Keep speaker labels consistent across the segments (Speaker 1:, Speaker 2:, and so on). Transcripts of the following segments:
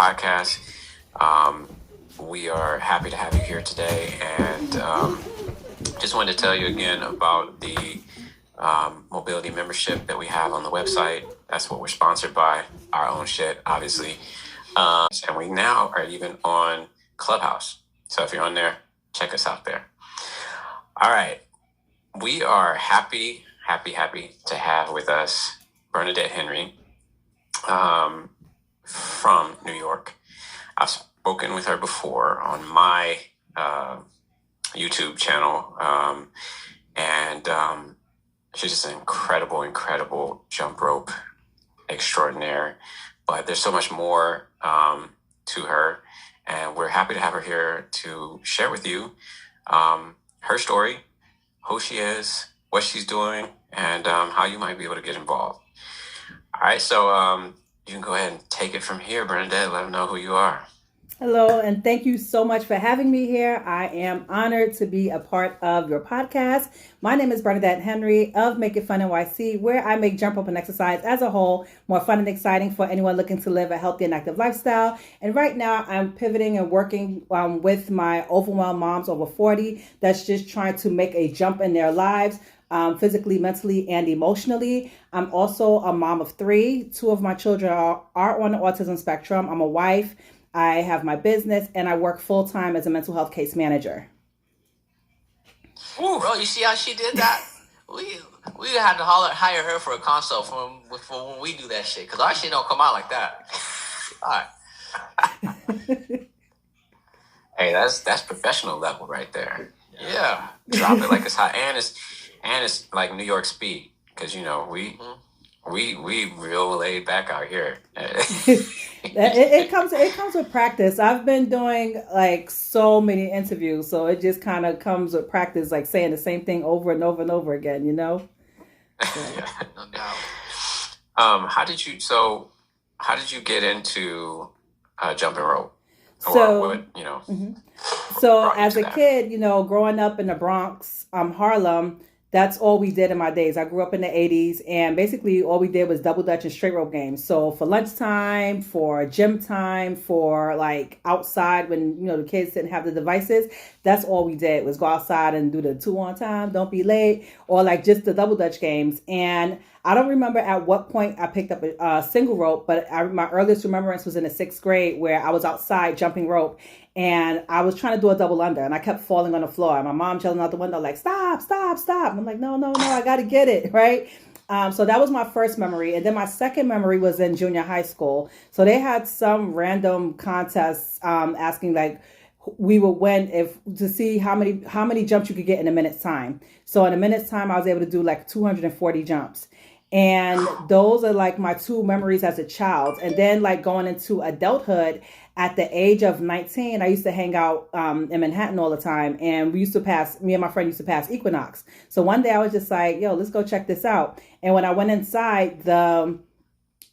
Speaker 1: podcast. We are happy to have you here today, and just wanted to tell you again about the mobility membership that we have on the website. That's what we're sponsored by, our own shit, obviously. And we now are even on Clubhouse. So if you're on there, check us out there. All right. We are happy to have with us Bernadette Henry from New York. I've spoken with her before on my YouTube channel, and she's just an incredible jump rope extraordinaire. But there's so much more to her, and we're happy to have her here to share with you her story, who she is, what she's doing, and how you might be able to get involved. All right, so you can go ahead and take it from here, Bernadette. Let them know who you are.
Speaker 2: Hello, and thank you so much for having me here. I am honored to be a part of your podcast. My name is Bernadette Henry of Make It Fun NYC, where I make jump rope and exercise as a whole more fun and exciting for anyone looking to live a healthy and active lifestyle. And right now, I'm pivoting and working with my overwhelmed moms over 40 that's just trying to make a jump in their lives. Physically, mentally, and emotionally. I'm also a mom of 3. 2 of my children are on the autism spectrum. I'm a wife. I have my business, and I work full-time as a mental health case manager.
Speaker 3: Ooh, bro, you see how she did that? We had to hire her for a consult for when we do that shit, because our shit don't come out like that. All right.
Speaker 1: Hey, that's professional level right there.
Speaker 3: Yeah.
Speaker 1: Drop it like it's hot, and it's like New York speed, because we real laid back out here.
Speaker 2: It comes with practice. I've been doing like so many interviews, so it just kind of comes with practice, like saying the same thing over and over and over again. So.
Speaker 3: Yeah, no doubt.
Speaker 1: How did you get into jumping rope?
Speaker 2: So So as a
Speaker 1: that?
Speaker 2: kid, growing up in the Bronx, Harlem, that's all we did in my days. I grew up in the 80s, and basically all we did was double dutch and straight rope games. So for lunchtime, for gym time, for like outside when, the kids didn't have the devices, that's all we did was go outside and do the 2 on time, don't be late, or like just the double dutch games. And I don't remember at what point I picked up a single rope, but my earliest remembrance was in the 6th grade where I was outside jumping rope. And I was trying to do a double under, and I kept falling on the floor. And my mom yelling out the window, like, stop. And I'm like, no, I got to get it, right? So that was my first memory. And then my second memory was in junior high school. So they had some random contests asking, like, we would win to see how many jumps you could get in a minute's time. So in a minute's time, I was able to do like 240 jumps. And those are like my 2 memories as a child. And then like going into adulthood at the age of 19, I used to hang out in Manhattan all the time. And me and my friend used to pass Equinox. So one day I was just like, yo, let's go check this out. And when I went inside, the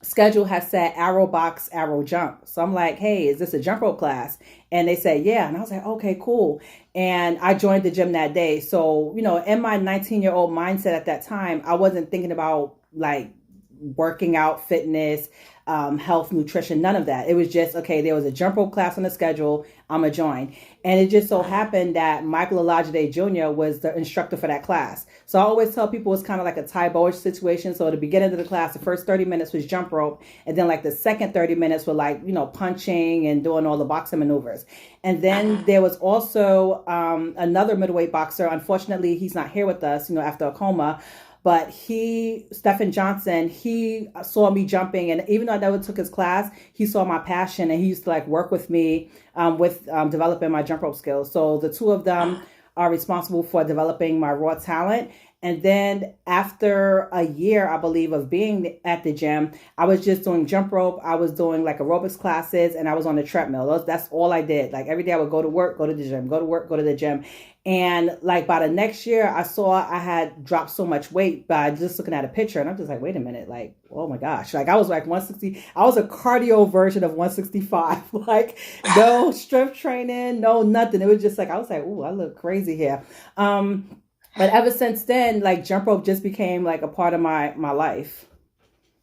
Speaker 2: schedule has said arrow box, arrow jump. So I'm like, hey, is this a jump rope class? And they said, yeah. And I was like, okay, cool. And I joined the gym that day. So, in my 19-year-old mindset at that time, I wasn't thinking about like working out, fitness, health, nutrition, none of that. It was just, okay, there was a jump rope class on the schedule, I'm going to join. And it just so happened that Michael Olajide Jr. was the instructor for that class. So I always tell people it's kind of like a Ty Bowish situation. So at the beginning of the class, the first 30 minutes was jump rope. And then like the second 30 minutes were like, punching and doing all the boxing maneuvers. And then there was also another middleweight boxer. Unfortunately, he's not here with us, after a coma. But Stephen Johnson, he saw me jumping. And even though I never took his class, he saw my passion, and he used to like work with me with developing my jump rope skills. So the 2 of them are responsible for developing my raw talent. And then after a year, I believe, of being at the gym, I was just doing jump rope. I was doing like aerobics classes, and I was on the treadmill. That's all I did. Like every day I would go to work, go to the gym, go to work, go to the gym. And like by the next year, I saw I had dropped so much weight by just looking at a picture. And I'm just like, wait a minute, like, oh my gosh. Like I was like 160. I was a cardio version of 165. Like no strength training, no nothing. It was just like, I was like, ooh, I look crazy here. But ever since then, like jump rope just became like a part of my life.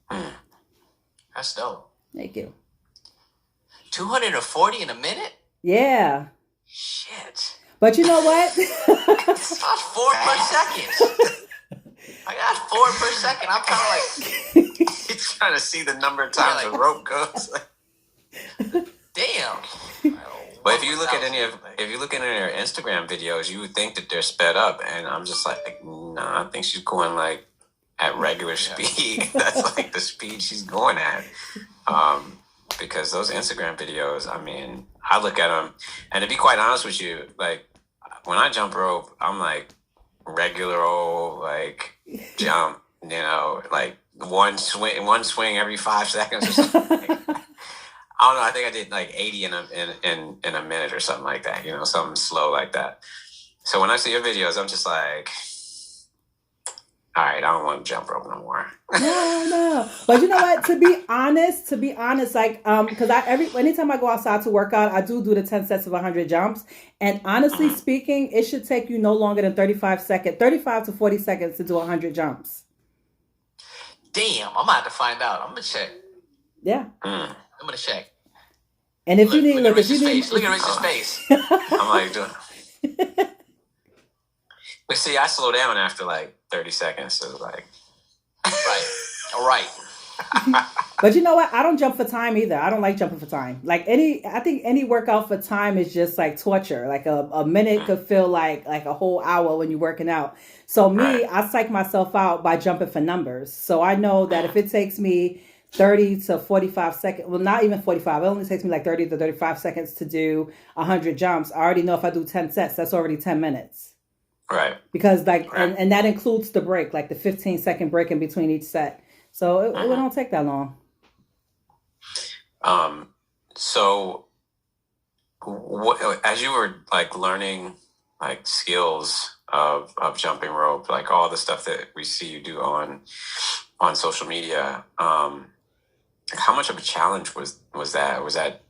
Speaker 3: That's dope.
Speaker 2: Thank you.
Speaker 3: 240 in a minute?
Speaker 2: Yeah.
Speaker 3: Shit.
Speaker 2: But you know what?
Speaker 3: That's 4 per second. I got 4 per second. I'm kind of like,
Speaker 1: He's trying to see the number of times
Speaker 3: Yeah,
Speaker 1: the rope goes.
Speaker 3: damn.
Speaker 1: But if you look at any of her Instagram videos, you would think that they're sped up, and I'm just like, nah, I think she's going like at regular speed. That's like the speed she's going at. Because those Instagram videos, I mean, I look at them, and to be quite honest with you, like when I jump rope, I'm like regular old like jump, like one swing every 5 seconds or something. I don't know. I think I did like 80 in a minute or something like that. Something slow like that. So when I see your videos, I'm just like, all right, I don't want to jump rope no more.
Speaker 2: No. But you know what? To be honest, like, because anytime I go outside to work out, I do the 10 sets of 100 jumps. And honestly speaking, it should take you no longer than 35 to 40 seconds to do 100 jumps.
Speaker 3: Damn, I'm gonna have to find out. I'm gonna check.
Speaker 2: Yeah.
Speaker 3: I'm gonna check.
Speaker 2: And if you need,
Speaker 3: look at Rich's face.
Speaker 1: I'm like, doing. But see, I slow down after like 30 seconds. So like,
Speaker 3: right.
Speaker 2: But you know what? I don't jump for time either. I don't like jumping for time. Like I think any workout for time is just like torture. Like a minute could feel like a whole hour when you're working out. So me, I psych myself out by jumping for numbers. So I know that if it takes me 30 to 45 seconds, well, not even 45, it only takes me like 30 to 35 seconds to do 100 jumps. I already know if I do 10 sets, that's already 10 minutes.
Speaker 1: Right.
Speaker 2: Because and that includes the break, like the 15-second break in between each set. So it don't take that long.
Speaker 1: So as you were like learning like skills of jumping rope, like all the stuff that we see you do on social media, how much of a challenge was that? Was that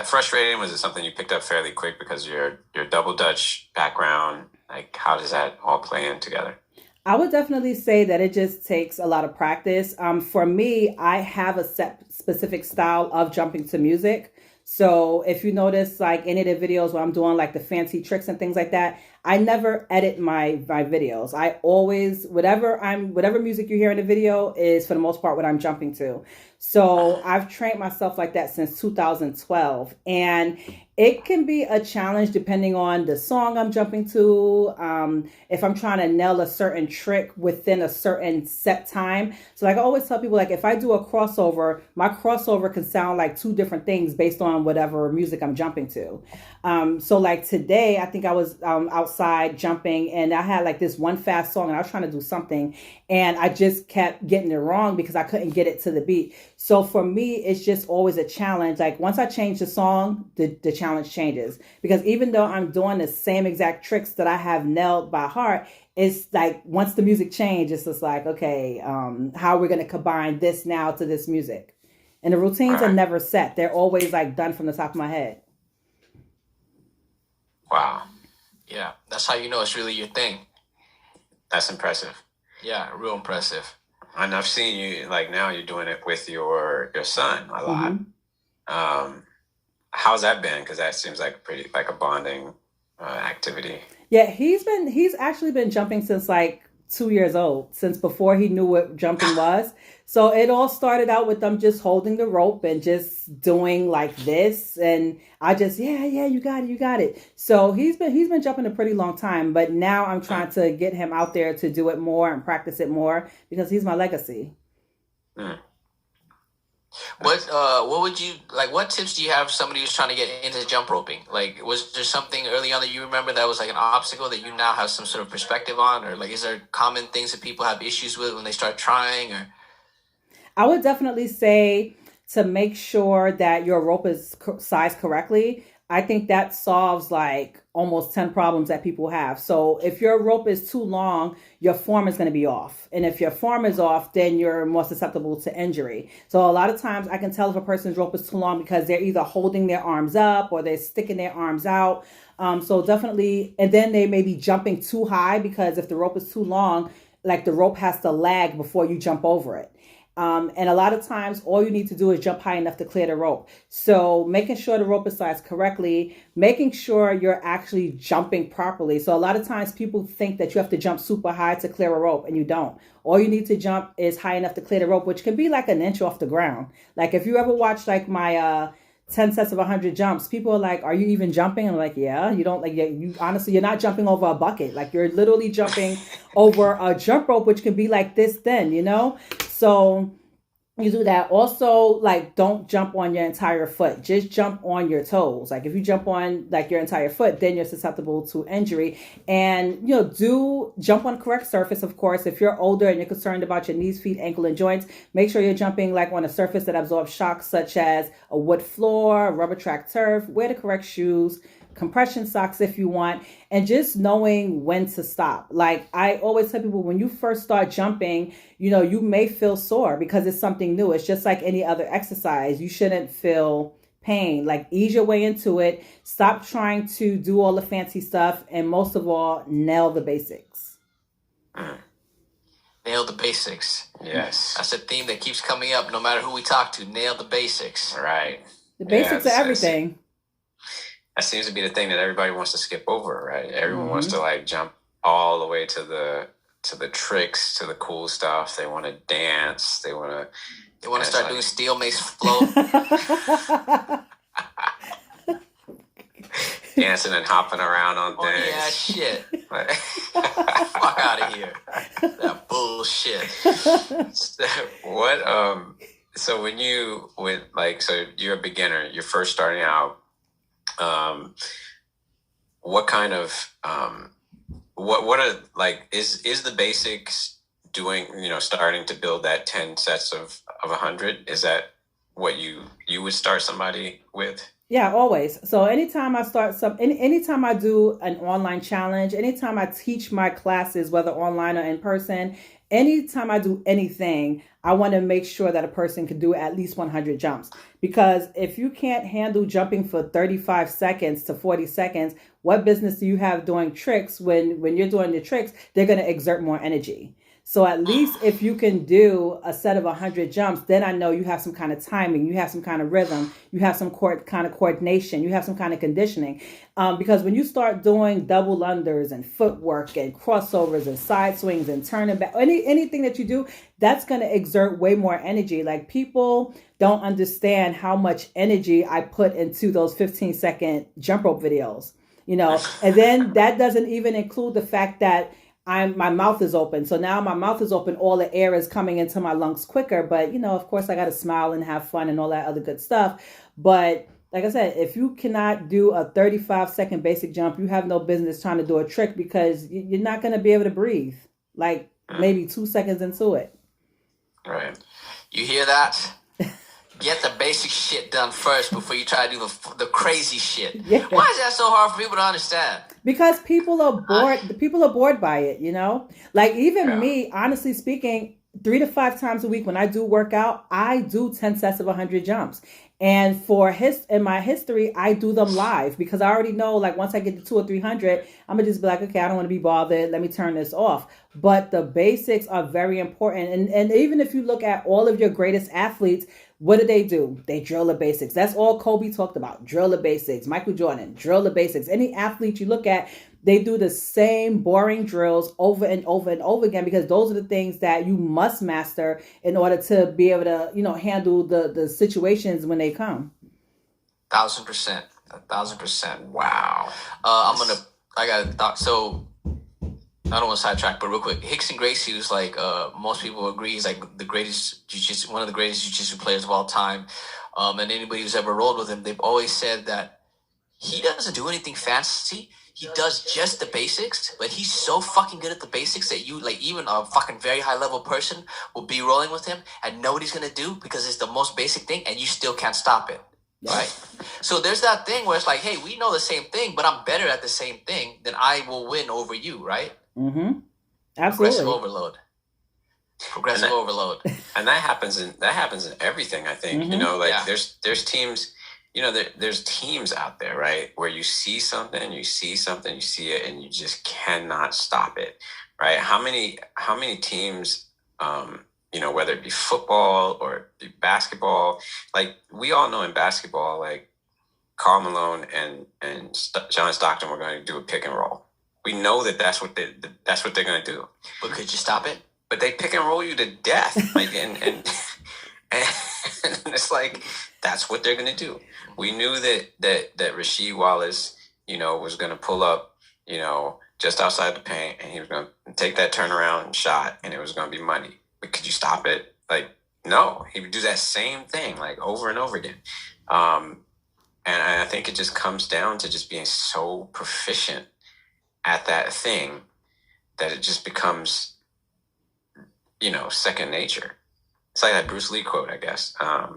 Speaker 1: frustrating? Was it something you picked up fairly quick because your double Dutch background? Like, how does that all play in together?
Speaker 2: I would definitely say that it just takes a lot of practice. For me, I have a specific style of jumping to music. So if you notice, like any of the videos where I'm doing like the fancy tricks and things like that, I never edit my videos. I always, whatever music you hear in the video is for the most part what I'm jumping to. So I've trained myself like that since 2012. And it can be a challenge depending on the song I'm jumping to. If I'm trying to nail a certain trick within a certain set time. So like I always tell people, like if I do a crossover, my crossover can sound like two different things based on whatever music I'm jumping to. So like today, I think I was outside jumping and I had like this one fast song and I was trying to do something and I just kept getting it wrong because I couldn't get it to the beat. So for me, it's just always a challenge. Like once I change the song, the challenge changes. Because even though I'm doing the same exact tricks that I have nailed by heart, it's like once the music changes, it's just like, okay, how are we going to combine this now to this music? And the routines are never set. They're always like done from the top of my head.
Speaker 1: Wow.
Speaker 3: Yeah, that's how you know it's really your thing.
Speaker 1: That's impressive.
Speaker 3: Yeah, real impressive.
Speaker 1: And I've seen you, like now you're doing it with your son a lot. How's that been? Because that seems like a bonding activity.
Speaker 2: Yeah, he's actually been jumping since like 2 years old, since before he knew what jumping was. So it all started out with them just holding the rope and just doing like this. And I just, yeah, you got it. So he's been jumping a pretty long time, but now I'm trying to get him out there to do it more and practice it more because he's my legacy.
Speaker 3: What would you like? What tips do you have for somebody who's trying to get into jump roping? Like, was there something early on that you remember that was like an obstacle that you now have some sort of perspective on, or like, is there common things that people have issues with when they start trying? Or
Speaker 2: I would definitely say to make sure that your rope is sized correctly. I think that solves like almost 10 problems that people have. So if your rope is too long, your form is going to be off. And if your form is off, then you're more susceptible to injury. So a lot of times I can tell if a person's rope is too long because they're either holding their arms up or they're sticking their arms out. So definitely, and then they may be jumping too high because if the rope is too long, like the rope has to lag before you jump over it. And a lot of times, all you need to do is jump high enough to clear the rope. So, making sure the rope is sized correctly, making sure you're actually jumping properly. So, a lot of times, people think that you have to jump super high to clear a rope, and you don't. All you need to jump is high enough to clear the rope, which can be like an inch off the ground. Like, if you ever watch like my 10 sets of 100 jumps, people are like, are you even jumping? I'm like, yeah. You don't, like, you honestly, you're not jumping over a bucket. Like, you're literally jumping over a jump rope, which can be like this thin, so you do that. Also, like, don't jump on your entire foot. Just jump on your toes. Like, if you jump on like your entire foot, then you're susceptible to injury. And do jump on correct surface. Of course, if you're older and you're concerned about your knees, feet, ankle, and joints, make sure you're jumping like on a surface that absorbs shocks, such as a wood floor, rubber track turf. Wear the correct shoes, compression socks if you want, and just knowing when to stop. Like, I always tell people, when you first start jumping, you may feel sore because it's something new. It's just like any other exercise. You shouldn't feel pain. Like, ease your way into it. Stop trying to do all the fancy stuff, and most of all, nail the basics.
Speaker 3: Nail the basics.
Speaker 1: Yes.
Speaker 3: That's a theme that keeps coming up no matter who we talk to. Nail the basics.
Speaker 1: Right.
Speaker 2: The basics are everything.
Speaker 1: That seems to be the thing that everybody wants to skip over, right? Everyone wants to like jump all the way to the tricks, to the cool stuff. They want to dance. They want to
Speaker 3: start doing steel mace flow.
Speaker 1: Dancing and hopping around on things.
Speaker 3: Oh, yeah, shit. Fuck out of here. That bullshit.
Speaker 1: So so you're a beginner, you're first starting out. What kind of what are, like, is the basics doing, starting to build that 10 sets of 100? Is that what you would start somebody with?
Speaker 2: Yeah, always. So anytime I start anytime I do an online challenge, anytime I teach my classes, whether online or in person, anytime I do anything, I want to make sure that a person can do at least 100 jumps. Because if you can't handle jumping for 35 seconds to 40 seconds, what business do you have doing tricks when you're doing your tricks? They're going to exert more energy. So at least if you can do a set of 100 jumps, then I know you have some kind of timing, you have some kind of rhythm, you have some kind of coordination, you have some kind of conditioning. Because when you start doing double unders and footwork and crossovers and side swings and turning back, anything that you do, that's going to exert way more energy. Like, people don't understand how much energy I put into those 15-second jump rope videos, and then that doesn't even include the fact that my mouth is open. So now my mouth is open, all the air is coming into my lungs quicker. But, of course, I got to smile and have fun and all that other good stuff. But like I said, if you cannot do a 35-second basic jump, you have no business trying to do a trick, because you're not going to be able to breathe like maybe 2 seconds into it.
Speaker 1: Right.
Speaker 3: You hear that? Get the basic shit done first before you try to do the crazy shit. Yeah. Why is that so hard for people to understand?
Speaker 2: Because people are bored. People are bored by it, Like, even me, honestly speaking, 3 to 5 times a week when I do work out, I do 10 sets of 100 jumps. And in my history, I do them live, because I already know, like, once I get to 200 or 300, I'm going to just be like, okay, I don't want to be bothered. Let me turn this off. But the basics are very important. And even if you look at all of your greatest athletes, what do? They drill the basics. That's all Kobe talked about. Drill the basics. Michael Jordan, drill the basics. Any athlete you look at, they do the same boring drills over and over and over again, because those are the things that you must master in order to be able to, handle the situations when they come.
Speaker 3: 1,000%. 1,000%.
Speaker 1: Wow.
Speaker 3: I got a thought. So, I don't want to sidetrack, but real quick, Rickson Gracie, who's like, most people agree, he's like the greatest jiu-jitsu, one of the greatest jiu-jitsu players of all time. And anybody who's ever rolled with him, they've always said that he doesn't do anything fancy. He does just the basics, but he's so fucking good at the basics that you, like, even a fucking very high level person will be rolling with him and know what he's going to do because it's the most basic thing and you still can't stop it. Right? So there's that thing where it's like, hey, we know the same thing, but I'm better at the same thing, then I will win over you, right?
Speaker 2: Mm-hmm. Absolutely.
Speaker 3: Progressive overload.
Speaker 1: And that happens in everything, I think.
Speaker 2: Mm-hmm.
Speaker 1: There's teams, there's teams out there, right, where you see something, you see it, and you just cannot stop it, right? How many teams whether it be football or it be basketball. Like, we all know in basketball, like, Karl Malone and John Stockton were going to do a pick and roll. We know that's what they're going to do.
Speaker 3: But could you stop it?
Speaker 1: But they pick and roll you to death. Like, and it's like, that's what they're going to do. We knew that Rasheed Wallace, was going to pull up, just outside the paint, and he was going to take that turnaround shot, and it was going to be money. But could you stop it? Like, no. He would do that same thing, like, over and over again. And I think it just comes down to just being so proficient at that thing that it just becomes, second nature. It's like that Bruce Lee quote, I guess. I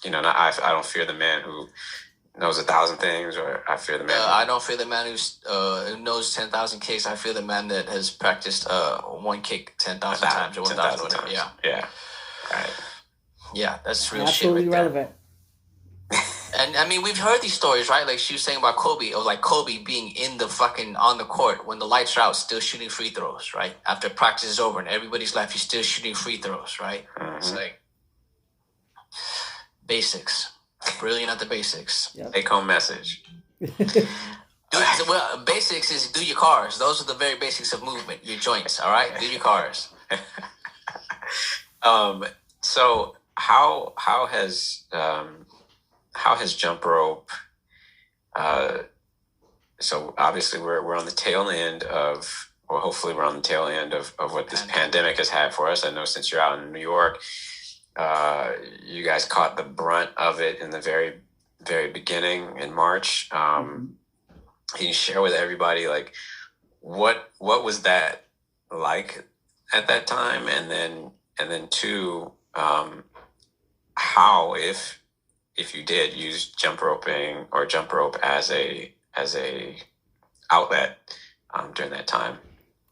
Speaker 1: don't fear the man who knows 1,000 things, or I fear the man.
Speaker 3: I don't fear the man who knows 10,000 kicks. I fear the man that has practiced one kick 10,000 times or 1,000 times.
Speaker 1: Yeah. Right.
Speaker 3: Yeah, that's real
Speaker 2: Absolutely
Speaker 3: shit right
Speaker 2: relevant.
Speaker 3: And I mean, we've heard these stories, right? Like she was saying about Kobe, or like Kobe being on the court when the lights are out, still shooting free throws, right? After practice is over and everybody's left, he's still shooting free throws, right? Mm-hmm. It's like basics. Brilliant at the basics.
Speaker 1: Yep. Take home message.
Speaker 3: Well, basics is do your cars. Those are the very basics of movement. Your joints, all right? Do your cars.
Speaker 1: So how has jump rope? So obviously we're on the tail end of, or hopefully we're on the tail end of what this pandemic has had for us. I know since you're out in New York, you guys caught the brunt of it in the very, very beginning in March. Can you share with everybody, like, what was that like at that time, and then two, how, if you did use jump roping or jump rope as a outlet during that time?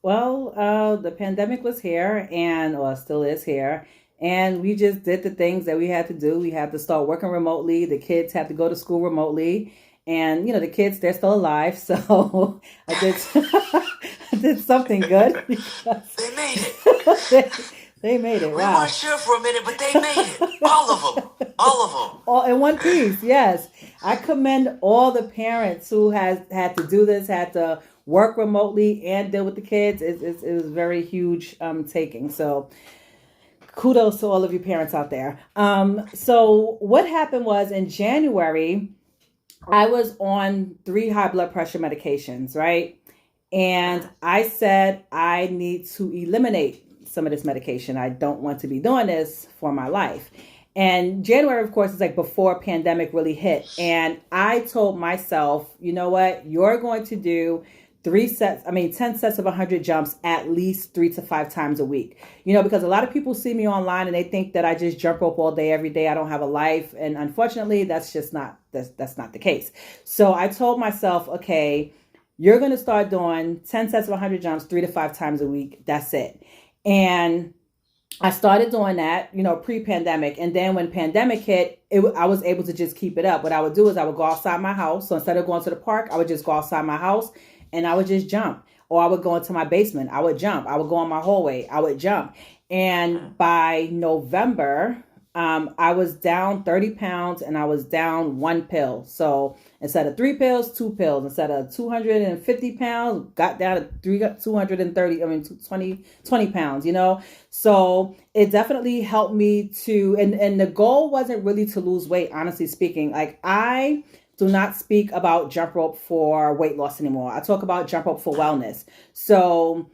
Speaker 2: Well, the pandemic was here, or still is here. And we just did the things that we had to do. We had to start working remotely. The kids had to go to school remotely. And, the kids, they're still alive. So I did something good.
Speaker 3: They made it.
Speaker 2: They made it. Wow.
Speaker 3: We weren't sure for a minute, but they made it. All of them.
Speaker 2: All in one piece, yes. I commend all the parents who had to do this, had to work remotely and deal with the kids. It was very huge taking. So kudos to all of you parents out there. So what happened was in January, I was on 3 high blood pressure medications, right? And I said, I need to eliminate some of this medication. I don't want to be doing this for my life. And January, of course, is like before pandemic really hit. And I told myself, you know what? You're going to do 10 sets of 100 jumps at least 3 to 5 times a week. Because a lot of people see me online and they think that I just jump rope all day, every day. I don't have a life. And unfortunately, that's not the case. So I told myself, okay, you're going to start doing 10 sets of 100 jumps 3 to 5 times a week. That's it. And I started doing that, pre-pandemic. And then when pandemic hit, I was able to just keep it up. What I would do is I would go outside my house. So instead of going to the park, I would just go outside my house and I would just jump. Or I would go into my basement. I would jump. I would go on my hallway. I would jump. And by November, I was down 30 pounds and I was down 1 pill. So instead of 3 pills, 2 pills. Instead of 250 pounds, got down to 20 pounds, So it definitely helped me to, and the goal wasn't really to lose weight, honestly speaking. Like, I do not speak about jump rope for weight loss anymore. I talk about jump rope for wellness. So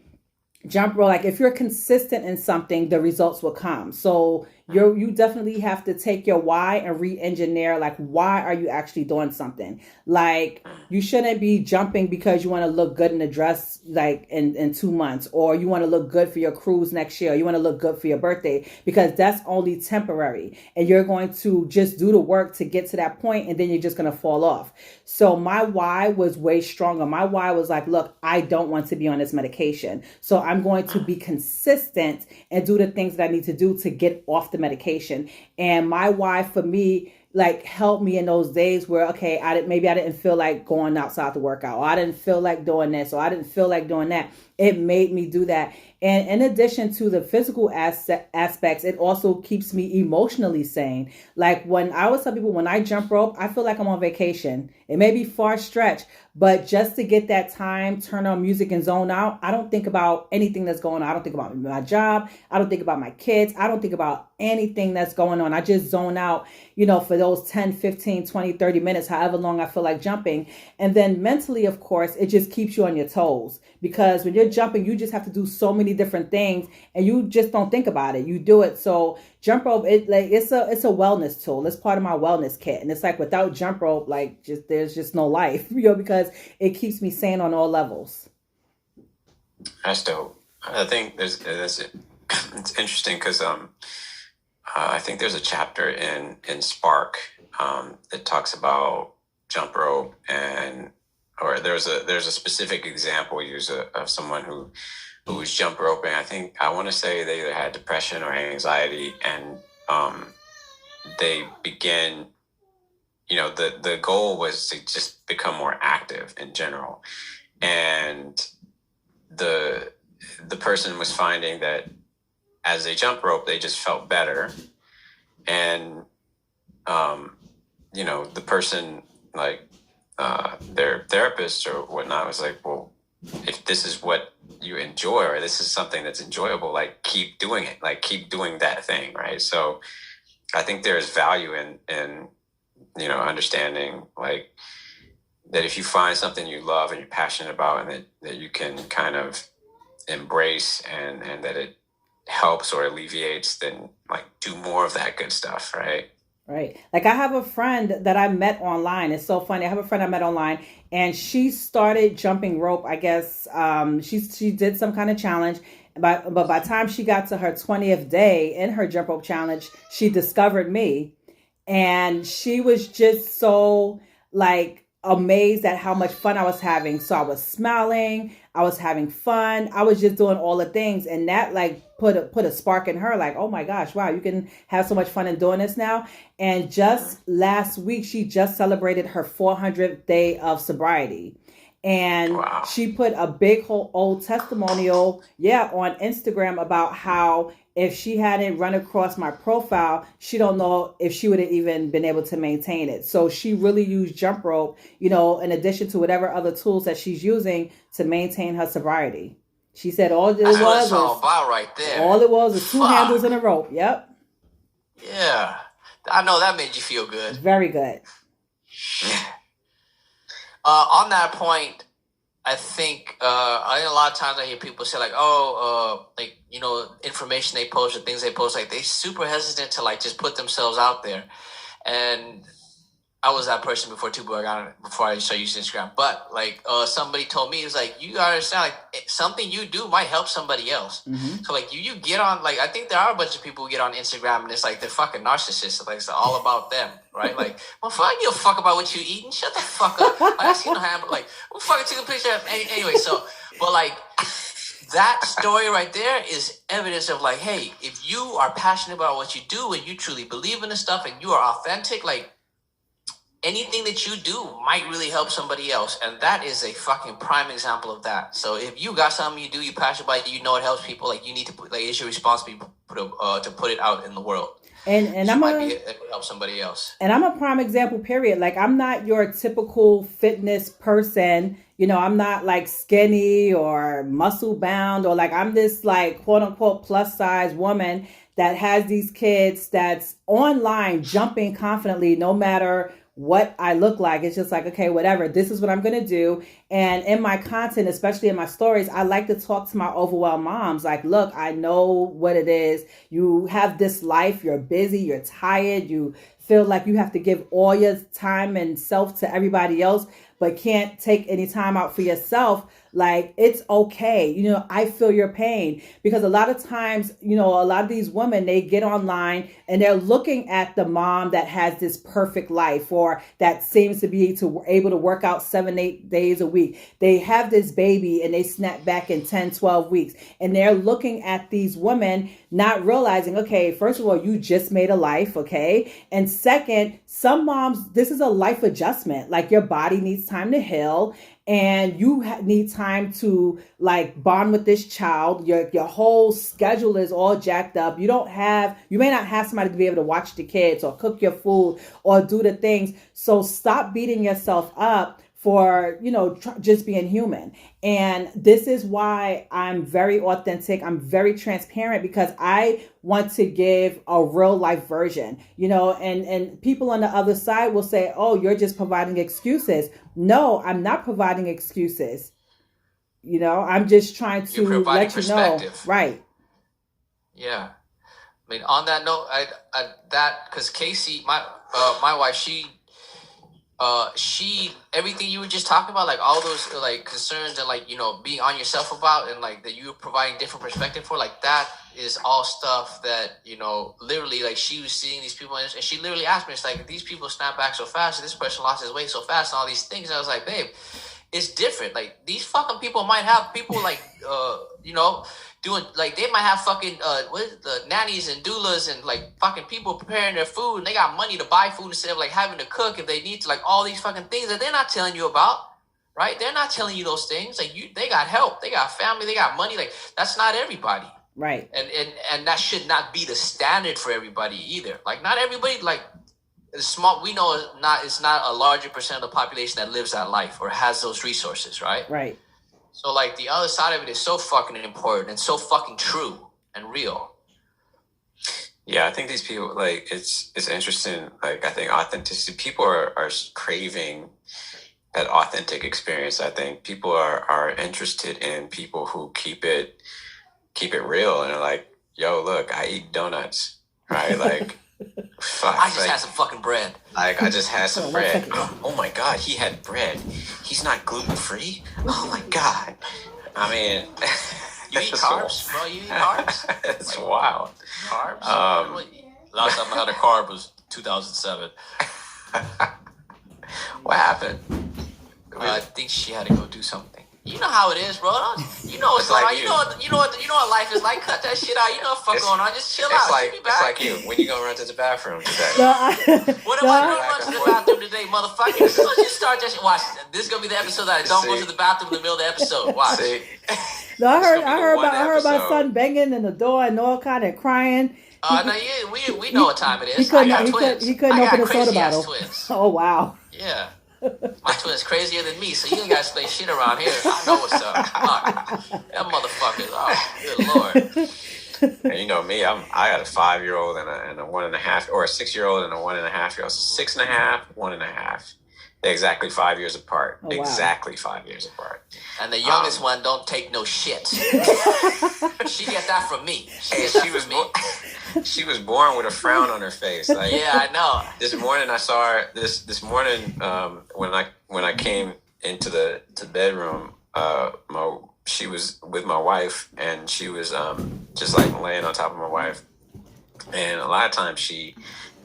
Speaker 2: jump rope, like if you're consistent in something, the results will come. So you definitely have to take your why and re-engineer, like, why are you actually doing something? Like, you shouldn't be jumping because you want to look good in a dress, like in 2 months, or you want to look good for your cruise next year, or you want to look good for your birthday, because that's only temporary. And you're going to just do the work to get to that point, and then you're just going to fall off. So my why was way stronger. My why was like, look, I don't want to be on this medication. So I'm going to be consistent and do the things that I need to do to get off the medication. And my why for me, like, helped me in those days where, okay, I didn't feel like going outside to work out, or I didn't feel like doing this, or I didn't feel like doing that. It made me do that. And in addition to the physical aspects, it also keeps me emotionally sane. Like when I always tell people, when I jump rope, I feel like I'm on vacation. It may be far stretch, but just to get that time, turn on music and zone out, I don't think about anything that's going on. I don't think about my job. I don't think about my kids. I don't think about anything that's going on. I just zone out, for those 10, 15, 20, 30 minutes, however long I feel like jumping. And then mentally, of course, it just keeps you on your toes, because when you're jumping, you just have to do so many different things and you just don't think about it. You do it. So jump rope, it's a wellness tool. It's part of my wellness kit. And it's like without jump rope, there's just no life, because it keeps me sane on all levels.
Speaker 1: That's dope. I think it's interesting because I think there's a chapter in Spark that talks about jump rope, or there's a specific example used of someone who was jump roping. I want to say they either had depression or anxiety, and they began. The goal was to just become more active in general, and the person was finding that as they jump rope, they just felt better, and the person, like their therapist or whatnot, was like, well, if this is what you enjoy, or this is something that's enjoyable, like keep doing it, like keep doing that thing, right? So I think there's value in understanding, like, that if you find something you love and you're passionate about, and that you can kind of embrace, and that it helps or alleviates, then like do more of that good stuff, right?
Speaker 2: Right. Like I have a friend that I met online. It's so funny. I have a friend I met online, and she started jumping rope. I guess she did some kind of challenge. But by the time she got to her 20th day in her jump rope challenge, she discovered me. And she was just so like amazed at how much fun I was having. So I was smiling, I was having fun, I was just doing all the things, and that like put a spark in her, like, oh my gosh, wow, you can have so much fun in doing this now. And just last week, she just celebrated her 400th day of sobriety. And
Speaker 1: Wow.
Speaker 2: she put a big whole old testimonial, on Instagram about how if she hadn't run across my profile, she don't know if she would have even been able to maintain it. So she really used jump rope, in addition to whatever other tools that she's using to maintain her sobriety. She said all it
Speaker 3: That's what
Speaker 2: was
Speaker 3: it's all about right there.
Speaker 2: all it was two
Speaker 3: Fuck.
Speaker 2: handles and a rope. Yep.
Speaker 3: Yeah. I know that made you feel good.
Speaker 2: Very good.
Speaker 3: On that point, I think a lot of times I hear people say like, information they post or things they post, like they super hesitant to like just put themselves out there. And I was that person before too, before I started using Instagram. But like somebody told me, it was like, you gotta understand, like something you do might help somebody else.
Speaker 2: Mm-hmm.
Speaker 3: So like you get on, like I think there are a bunch of people who get on Instagram and it's like they're fucking narcissists. Like it's all about them, right? Like, well, fuck, you give a fuck about what you eating. Shut the fuck up. Like, I see no hamburger. Like, we'll fucking take a picture. Anyway, so, but like that story right there is evidence of like, hey, if you are passionate about what you do and you truly believe in this stuff and you are authentic, like anything that you do might really help somebody else. And that is a fucking prime example of that. So if you got something you do, you're passionate about it, you know it helps people, like you need to put, like it's your responsibility to put it out in the world.
Speaker 2: And
Speaker 3: I'm help somebody else.
Speaker 2: And I'm a prime example, period. Like I'm not your typical fitness person. I'm not like skinny or muscle bound, or like I'm this like quote unquote plus size woman that has these kids that's online jumping confidently no matter what I look like. It's just like, okay, whatever, this is what I'm going to do. And in my content, especially in my stories, I like to talk to my overwhelmed moms. Like, look, I know what it is. You have this life, you're busy, you're tired, you feel like you have to give all your time and self to everybody else, but can't take any time out for yourself. Like, it's okay. I feel your pain, because a lot of times, a lot of these women, they get online and they're looking at the mom that has this perfect life, or that seems to be able to work out 7-8 days a week. They have this baby and they snap back in 10-12 weeks, and they're looking at these women, not realizing, okay, first of all, you just made a life. Okay. And second, some moms, this is a life adjustment. Like your body needs time to heal, and you need time to like bond with this child. Your whole schedule is all jacked up. You may not have somebody to be able to watch the kids or cook your food or do the things. So stop beating yourself up for, just being human. And this is why I'm very authentic. I'm very transparent, because I want to give a real life version, and people on the other side will say, oh, you're just providing excuses. No, I'm not providing excuses. I'm just trying to let you know. Right.
Speaker 3: Yeah. I mean, on that note, because Casey, my wife, she everything you were just talking about, like all those like concerns and like being on yourself about, and like that you're providing different perspective for, like that is all stuff that literally, like she was seeing these people and she literally asked me, it's like, these people snap back so fast, this person lost his weight so fast and all these things. And I was like, babe, it's different. Like these fucking people might have people like doing, like they might have fucking what is the nannies and doulas and like fucking people preparing their food, and they got money to buy food instead of like having to cook if they need to, like all these fucking things that they're not telling you about, right? They're not telling you those things. Like they got help, they got family, they got money. Like that's not everybody,
Speaker 2: right?
Speaker 3: And that should not be the standard for everybody either. Like not everybody, like small, we know it's not a larger percent of the population that lives that life or has those resources, right?
Speaker 2: Right.
Speaker 3: So like the other side of it is so fucking important and so fucking true and real.
Speaker 1: Yeah, I think these people, like, it's interesting. Like, I think authenticity, people are craving that authentic experience. I think people are interested in people who keep it real and are like, yo, look, I eat donuts, right? Like, fuck,
Speaker 3: I just had some fucking bread.
Speaker 1: Like, I just had some bread. Oh my God, he had bread. He's not gluten-free? Oh my God. I mean...
Speaker 3: You eat carbs, bro? You eat carbs?
Speaker 1: It's like, wild.
Speaker 3: Carbs?
Speaker 4: Last time I had a carb was 2007.
Speaker 1: What happened?
Speaker 3: I think she had to go do something. You know how it is, bro. You know what's
Speaker 1: It's
Speaker 3: going
Speaker 1: like
Speaker 3: on. You know what life is like. Cut that shit out. You know what the fuck going on. Just chill out.
Speaker 1: Like,
Speaker 3: She'll be back.
Speaker 1: it's like you. When you gonna run to the bathroom today?
Speaker 3: What am I going to run to the bathroom today, motherfucker? As soon as you start that shit, watch. This is gonna be the episode that I don't go to the bathroom in the middle of the episode. Watch.
Speaker 1: See?
Speaker 2: No, I heard my son banging in the door and all kind of crying.
Speaker 3: No, we know what time it is.
Speaker 2: He couldn't open a soda bottle.
Speaker 3: Twins.
Speaker 2: Oh wow.
Speaker 3: Yeah. My twin's crazier than me, so you ain't got to explain shit around here. I know what's up. Fuck. That motherfucker. Oh, good Lord.
Speaker 1: And you know me, I got a 5-year-old and a 1.5, or a 6-year-old and a 1.5-year-old. 6.5, 1.5. They're exactly 5 years apart.
Speaker 2: Oh, wow.
Speaker 1: Exactly 5 years apart.
Speaker 3: And the youngest one don't take no shit. She get that from me.
Speaker 1: She was born with a frown on her face. Like,
Speaker 3: yeah, I know.
Speaker 1: This morning I saw her. This morning when I came into the bedroom, she was with my wife, and she was just like laying on top of my wife. And a lot of times she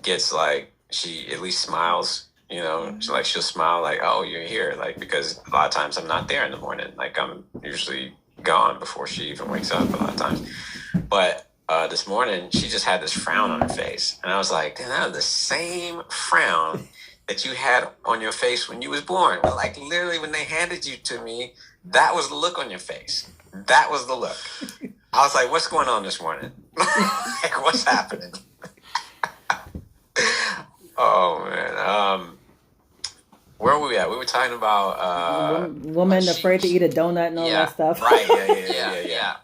Speaker 1: gets like, she at least smiles. You know, she'll smile like, oh, you're here. Like, because a lot of times I'm not there in the morning. Like, I'm usually gone before she even wakes up a lot of times. But this morning, she just had this frown on her face. And I was like, damn, that was the same frown that you had on your face when you was born. But like, literally, when they handed you to me, that was the look on your face. That was the look. I was like, what's going on this morning? Like, what's happening? Oh, man. Where were we at? We were talking about
Speaker 2: woman afraid to eat a donut and all that stuff.
Speaker 1: Right. Yeah.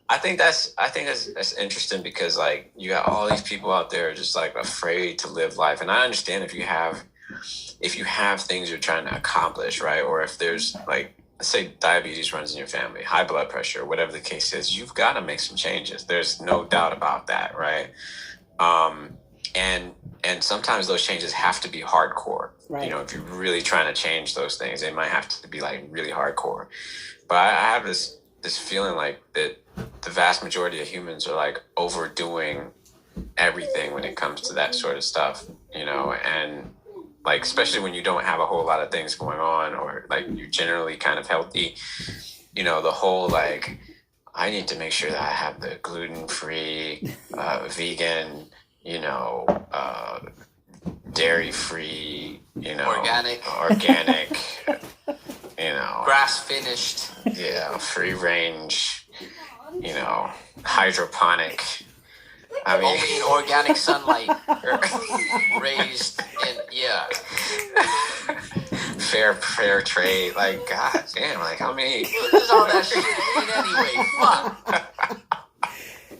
Speaker 1: I think that's interesting, because like you got all these people out there just like afraid to live life. And I understand if you have things you're trying to accomplish, right? Or if there's like, let's say diabetes runs in your family, high blood pressure, whatever the case is, you've got to make some changes. There's no doubt about that, right? And sometimes those changes have to be hardcore. Right. You know, if you're really trying to change those things, they might have to be like really hardcore. But I have this feeling like that the vast majority of humans are like overdoing everything when it comes to that sort of stuff, you know, and like, especially when you don't have a whole lot of things going on, or like you're generally kind of healthy, you know, the whole like, I need to make sure that I have the gluten-free, vegan, dairy free,
Speaker 3: organic,
Speaker 1: you know,
Speaker 3: grass finished.
Speaker 1: yeah, free range, hydroponic. I
Speaker 3: Only in
Speaker 1: mean,
Speaker 3: organic sunlight, raised in
Speaker 1: fair trade. Like, god damn, like how many?
Speaker 3: What is all that shit anyway? Fuck.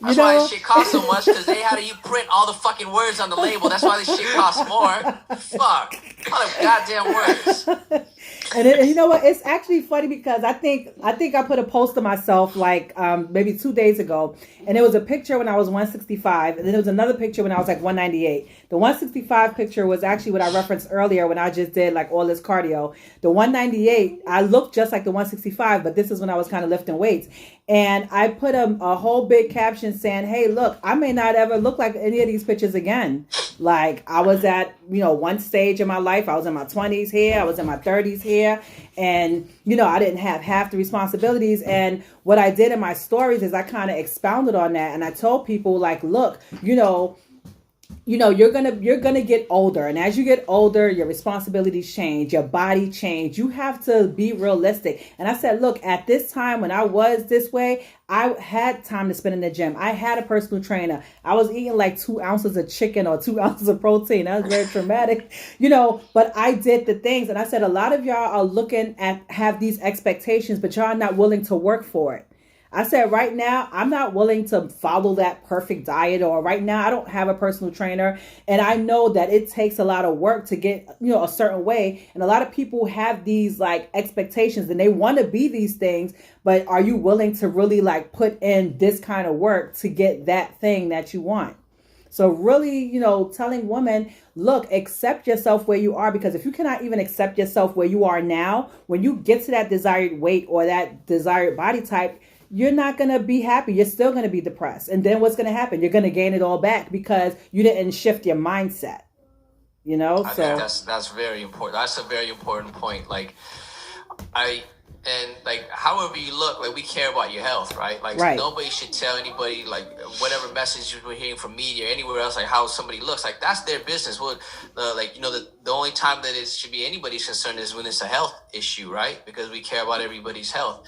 Speaker 3: That's
Speaker 2: You
Speaker 3: why
Speaker 2: know?
Speaker 3: this shit costs so much, because they had to print all the fucking words on the label. That's why this shit costs more. Fuck. All the goddamn words.
Speaker 2: And you know what? It's actually funny because I think I put a post of myself like maybe 2 days ago, and it was a picture when I was 165, and then there was another picture when I was like 198. The 165 picture was actually what I referenced earlier when I just did like all this cardio. The 198, I looked just like the 165, but this is when I was kind of lifting weights. And I put a whole big caption saying, hey, look, I may not ever look like any of these pictures again. Like I was at, one stage in my life. I was in my 20s here. I was in my 30s here. And, I didn't have half the responsibilities. And what I did in my stories is I kind of expounded on that. And I told people like, look, you're gonna get older, and as you get older, your responsibilities change, your body change. You have to be realistic. And I said, look, at this time when I was this way, I had time to spend in the gym. I had a personal trainer. I was eating like 2 ounces of chicken or 2 ounces of protein. That was very traumatic, but I did the things. And I said, a lot of y'all are looking at have these expectations, but y'all are not willing to work for it. I said, right now, I'm not willing to follow that perfect diet, or right now, I don't have a personal trainer. And I know that it takes a lot of work to get, a certain way. And a lot of people have these like expectations and they want to be these things. But are you willing to really like put in this kind of work to get that thing that you want? So really, telling women, look, accept yourself where you are, because if you cannot even accept yourself where you are now, when you get to that desired weight or that desired body type, you're not going to be happy. You're still going to be depressed. And then what's going to happen? You're going to gain it all back because you didn't shift your mindset,
Speaker 3: I think
Speaker 2: so.
Speaker 3: that's very important. That's a very important point. Like however you look, like we care about your health, right? Like
Speaker 2: Right.
Speaker 3: nobody should tell anybody like whatever message we're hearing from media or anywhere else, like how somebody looks. Like that's their business. Well, the only time that it should be anybody's concern is when it's a health issue, right? Because we care about everybody's health.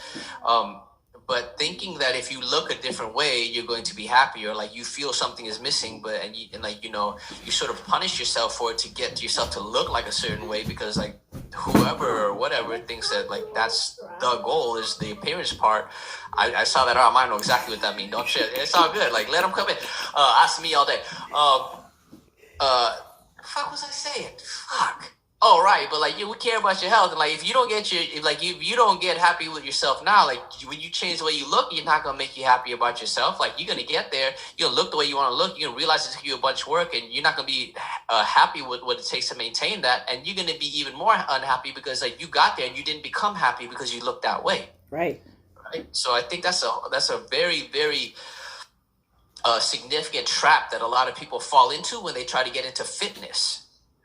Speaker 3: But thinking that if you look a different way, you're going to be happier, like you feel something is missing, you sort of punish yourself for it to get yourself to look like a certain way, because like whoever or whatever thinks that like that's the goal is the appearance part. I saw that I know exactly what that means. Don't shit. It's all good. Like let them come in. Ask me all day. Fuck was I saying? Fuck. Oh right, but like we care about your health, and like if you don't get if you don't get happy with yourself now, like when you change the way you look, you're not gonna make you happy about yourself. Like you're gonna get there, you're gonna look the way you want to look, you're gonna realize it took you a bunch of work, and you're not gonna be happy with what it takes to maintain that, and you're gonna be even more unhappy because like you got there and you didn't become happy because you looked that way.
Speaker 2: Right.
Speaker 3: So I think that's a very very significant trap that a lot of people fall into when they try to get into fitness.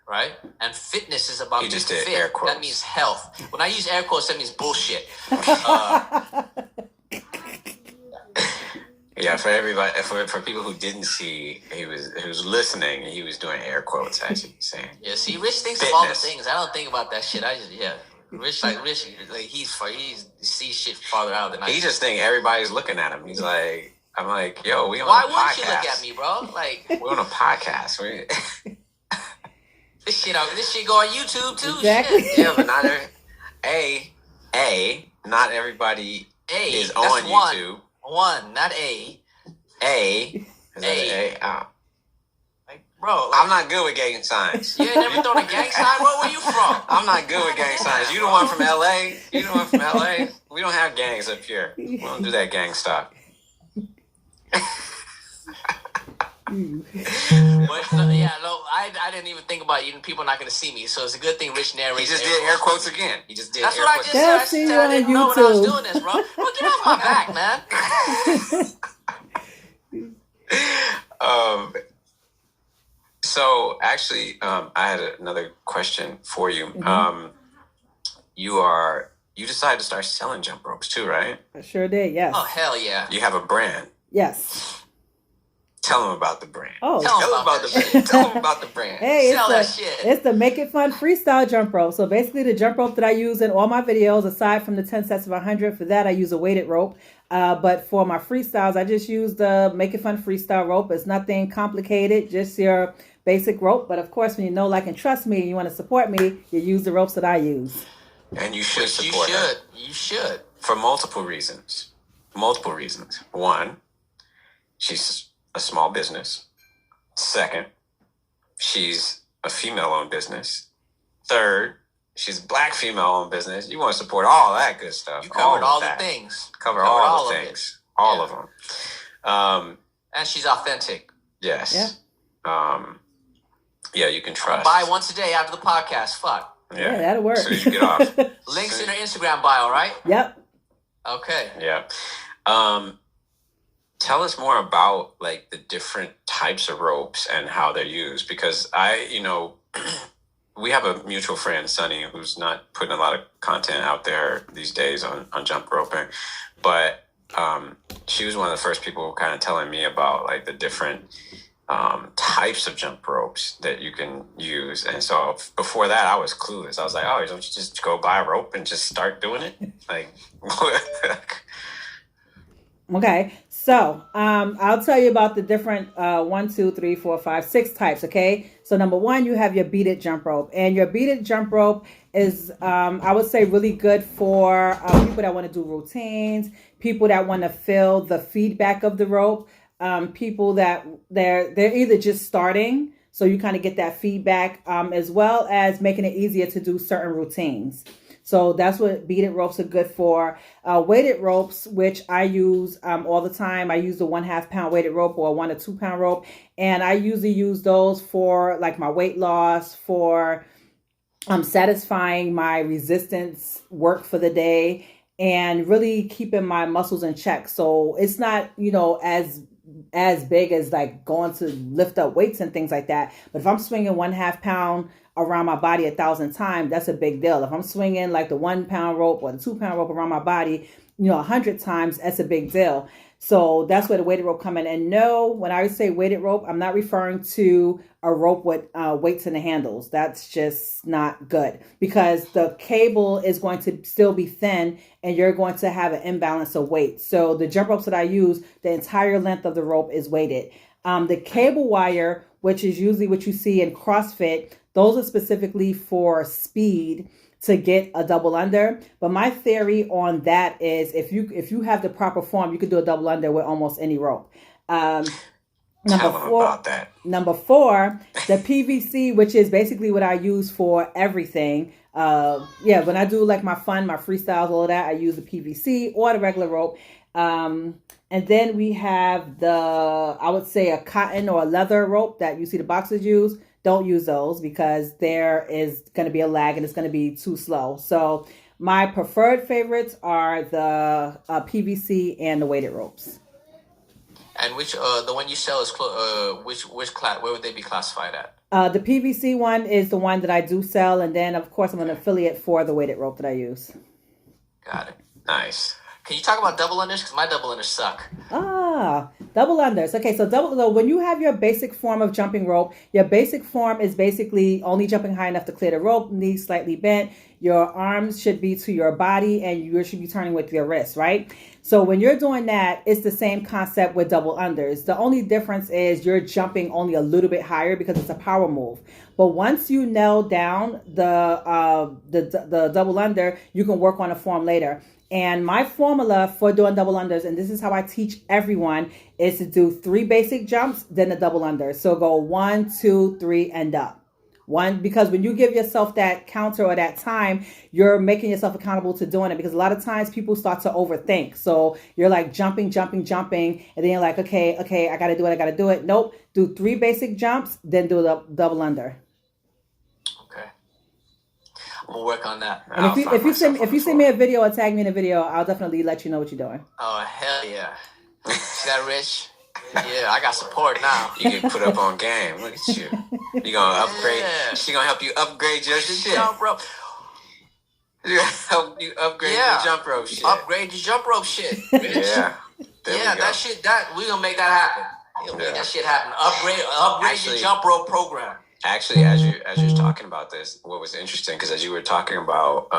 Speaker 3: Right? And fitness is about
Speaker 1: He just
Speaker 3: being
Speaker 1: did
Speaker 3: fit.
Speaker 1: air quotes.
Speaker 3: That means health. When I use air quotes, that means bullshit.
Speaker 1: Yeah, for everybody, for people who didn't see, he was listening, and he was doing air quotes as he was saying.
Speaker 3: Yeah, see, Rich thinks of all the
Speaker 1: Fitness.
Speaker 3: things. I don't think about that shit. Rich, he sees shit farther out than I.
Speaker 1: He just think everybody's looking at him. He's like, I'm like, yo, we on
Speaker 3: Why
Speaker 1: a
Speaker 3: wouldn't
Speaker 1: podcast.
Speaker 3: you look at me, bro? Like
Speaker 1: We're on a podcast.
Speaker 3: this shit go on YouTube too.
Speaker 2: Exactly.
Speaker 3: Shit.
Speaker 1: Yeah, but not not everybody is on YouTube.
Speaker 3: One, not A.
Speaker 1: Is that an A? Oh.
Speaker 3: Like, bro,
Speaker 1: I'm not good with gang signs.
Speaker 3: You ain't never thrown a gang sign? Where were you from?
Speaker 1: I'm not good with gang signs. You the one from LA? You the one from LA? We don't have gangs up here. We don't do that gang stuff.
Speaker 3: I didn't even think about it. People not going to see me, so it's a good thing Rich narrates.
Speaker 1: He just did air quotes again. He just did.
Speaker 3: That's
Speaker 1: air
Speaker 3: what I
Speaker 1: quotes.
Speaker 3: just said. I
Speaker 2: see
Speaker 3: said
Speaker 2: you
Speaker 3: I
Speaker 2: on
Speaker 3: didn't know when I was
Speaker 2: YouTube.
Speaker 3: doing this, bro. Well, get off my back, man.
Speaker 1: So actually, I had another question for you.
Speaker 2: Mhm.
Speaker 1: You decided to start selling jump ropes too, right?
Speaker 2: I sure did. Yes.
Speaker 3: Oh hell yeah!
Speaker 1: You have a brand.
Speaker 2: Yes.
Speaker 1: Tell them about the brand.
Speaker 2: Oh,
Speaker 3: Tell 'em
Speaker 1: Tell them
Speaker 3: about
Speaker 1: about the
Speaker 3: that
Speaker 1: brand.
Speaker 3: shit.
Speaker 1: Tell them about the brand.
Speaker 2: hey,
Speaker 3: Sell that shit.
Speaker 2: it's the Make It Fun freestyle jump rope. So basically, the jump rope that I use in all my videos, aside from the 10 sets of 100, for that I use a weighted rope. But for my freestyles, I just use the Make It Fun freestyle rope. It's nothing complicated, just your basic rope. But of course, when you know, like, and trust me, and you want to support me, you use the ropes that I use.
Speaker 1: And you should
Speaker 3: Which you
Speaker 1: support her
Speaker 3: should. You should.
Speaker 1: for multiple reasons. Multiple reasons. One, she's a small business. Second, she's a female-owned business. Third, she's a black female-owned business. You want to support all that good stuff.
Speaker 3: You covered all
Speaker 1: of
Speaker 3: the
Speaker 1: that.
Speaker 3: things.
Speaker 1: Cover
Speaker 3: Covered
Speaker 1: all
Speaker 3: of
Speaker 1: the
Speaker 3: it.
Speaker 1: things. All
Speaker 3: Yeah.
Speaker 1: of them.
Speaker 3: And she's authentic.
Speaker 1: Yes.
Speaker 2: Yeah.
Speaker 1: Yeah, you can trust.
Speaker 3: Buy once a day after the podcast. Fuck.
Speaker 2: Yeah, that'll work.
Speaker 1: So you get off.
Speaker 3: Links in her Instagram bio, right?
Speaker 2: Yep.
Speaker 3: Okay.
Speaker 1: Yeah. Tell us more about like the different types of ropes and how they're used, because we have a mutual friend, Sunny, who's not putting a lot of content out there these days on jump roping, but she was one of the first people kind of telling me about like the different types of jump ropes that you can use. And so before that, I was clueless. I was like, oh, don't you just go buy a rope and just start doing it? Like,
Speaker 2: Okay, so I'll tell you about the different 1, 2, 3, 4, 5, 6 types. Okay, so number one, you have your beaded jump rope, and your beaded jump rope is I would say really good for people that want to do routines, people that want to feel the feedback of the rope, people that they're either just starting, so you kind of get that feedback, as well as making it easier to do certain routines. So that's what beaded ropes are good for. Weighted ropes, which I use all the time. I use the 1/2 pound weighted rope or 1 or 2 pound rope. And I usually use those for like my weight loss, for satisfying my resistance work for the day, and really keeping my muscles in check. So it's not, as big as like going to lift up weights and things like that. But if I'm swinging 1/2 pound around my body 1,000 times, that's a big deal. If I'm swinging like the 1 pound rope or the 2 pound rope around my body, 100 times, that's a big deal. So that's where the weighted rope come in. And no, when I say weighted rope, I'm not referring to a rope with weights in the handles. That's just not good, because the cable is going to still be thin and you're going to have an imbalance of weight. So the jump ropes that I use, the entire length of the rope is weighted. The cable wire, which is usually what you see in CrossFit, those are specifically for speed to get a double under. But my theory on that is if you have the proper form, you could do a double under with almost any rope.
Speaker 1: tell them about that.
Speaker 2: Number 4, the PVC, which is basically what I use for everything. When I do like my fun, my freestyles, all of that, I use the PVC or the regular rope. And then we have I would say a cotton or a leather rope that you see the boxers use. Don't use those because there is going to be a lag and it's going to be too slow. So my preferred favorites are the PVC and the weighted ropes.
Speaker 3: And which the one you sell is which class? Where would they be classified at?
Speaker 2: The PVC one is the one that I do sell, and then of course I'm an affiliate for the weighted rope that I use.
Speaker 3: Got it.
Speaker 1: Nice.
Speaker 3: Can you talk about double unders? Because my double unders suck.
Speaker 2: Double unders. Okay, so when you have your basic form of jumping rope, your basic form is basically only jumping high enough to clear the rope, knees slightly bent. Your arms should be to your body and you should be turning with your wrists, right? So when you're doing that, it's the same concept with double unders. The only difference is you're jumping only a little bit higher because it's a power move. But once you nail down the double under, you can work on a form later. And my formula for doing double unders, and this is how I teach everyone, is to do 3 basic jumps, then a double under. So go 1, 2, 3, and up. Because when you give yourself that counter or that time, you're making yourself accountable to doing it, because a lot of times people start to overthink. So you're like jumping, and then you're like, okay, I got to do it. Nope. Do 3 basic jumps, then do the double under.
Speaker 3: We'll work on that.
Speaker 2: And if you send me a video or tag me in a video, I'll definitely let you know what you're doing.
Speaker 3: Oh, hell yeah. See that, Rich? Yeah, I got support now.
Speaker 1: You get put up on game. Look at you. You gonna upgrade.
Speaker 3: Yeah.
Speaker 1: She gonna help you upgrade your shit.
Speaker 3: Jump rope.
Speaker 1: You help you upgrade your jump rope shit.
Speaker 3: Upgrade your jump rope shit, Rich.
Speaker 1: Yeah.
Speaker 3: That shit. That we gonna make that happen. You'll make that shit happen. Upgrade your
Speaker 1: Actually-
Speaker 3: jump rope program.
Speaker 1: Actually, as you're talking about this, what was interesting, because as you were talking about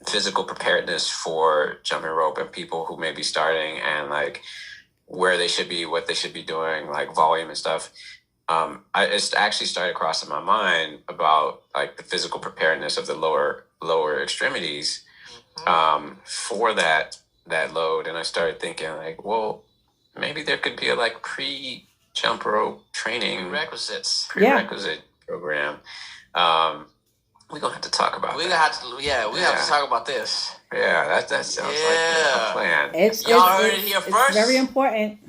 Speaker 1: physical preparedness for jumping rope and people who may be starting and like where they should be, what they should be doing, like volume and stuff. It actually started crossing my mind about like the physical preparedness of the lower extremities for that load, and I started thinking like, well, maybe there could be a like pre-jump rope training
Speaker 3: Prerequisite
Speaker 1: program. We're gonna have to talk about
Speaker 3: We
Speaker 1: that.
Speaker 3: have to talk about this.
Speaker 1: Yeah, that sounds like a plan.
Speaker 3: Y'all heard it here first.
Speaker 2: It's very important.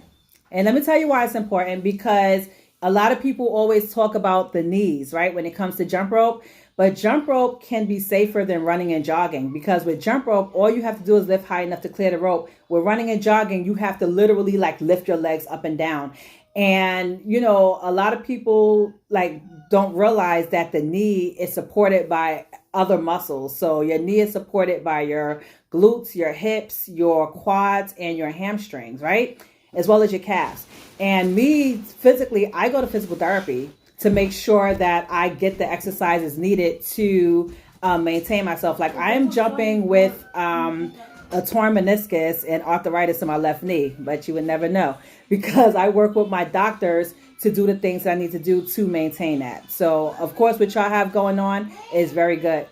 Speaker 2: And let me tell you why it's important, because a lot of people always talk about the knees, right, when it comes to jump rope. But jump rope can be safer than running and jogging, because with jump rope, all you have to do is lift high enough to clear the rope. With running and jogging, you have to literally like lift your legs up and down. And, you know, a lot of people like don't realize that the knee is supported by other muscles. So your knee is supported by your glutes, your hips, your quads, and your hamstrings, right? As well as your calves. And me, physically, I go to physical therapy to make sure that I get the exercises needed to maintain myself. Like I am jumping with a torn meniscus and arthritis in my left knee, but you would never know, because I work with my doctors to do the things that I need to do to maintain that. So, of course, what y'all have going on is very good.